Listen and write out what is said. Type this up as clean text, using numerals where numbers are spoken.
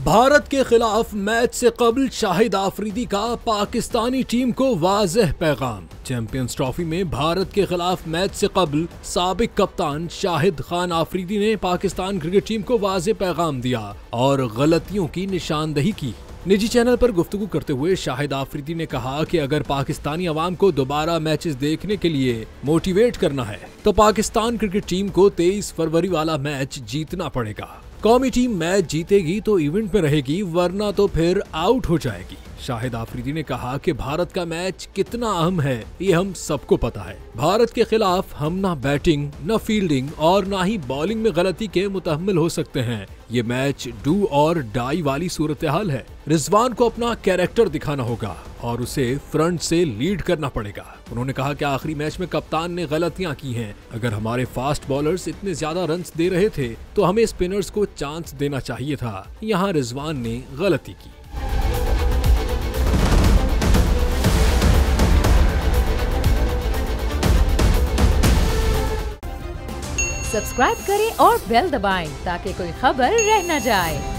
भारत के खिलाफ मैच से कबल शाहिद आफरीदी का पाकिस्तानी टीम को वाज़ेह पैगाम। चैंपियंस ट्रॉफी में भारत के खिलाफ मैच से कबल साबिक कप्तान शाहिद खान आफरीदी ने पाकिस्तान क्रिकेट टीम को वाज़ेह पैगाम दिया और गलतियों की निशानदही की। निजी चैनल पर गुफ्तगू करते हुए शाहिद आफरीदी ने कहा कि अगर पाकिस्तानी अवाम को दोबारा मैचेस देखने के लिए मोटिवेट करना है तो पाकिस्तान क्रिकेट टीम को 23 फरवरी वाला मैच जीतना पड़ेगा। कौमी टीम मैच जीतेगी तो इवेंट में रहेगी, वरना तो फिर आउट हो जाएगी। शाहिद आफरीदी ने कहा कि भारत का मैच कितना अहम है ये हम सबको पता है। भारत के खिलाफ हम ना बैटिंग, न फील्डिंग और ना ही बॉलिंग में गलती के मुतहम्मिल हो सकते हैं। ये मैच डू और डाई वाली सूरत हाल है। रिजवान को अपना कैरेक्टर दिखाना होगा और उसे फ्रंट से लीड करना पड़ेगा। उन्होंने कहा कि आखिरी मैच में कप्तान ने गलतियां की हैं। अगर हमारे फास्ट बॉलर्स इतने ज्यादा रन्स दे रहे थे तो हमें स्पिनर्स को चांस देना चाहिए था। यहाँ रिजवान ने गलती की। सब्सक्राइब करें और बेल दबाएं ताकि कोई खबर रह न जाए।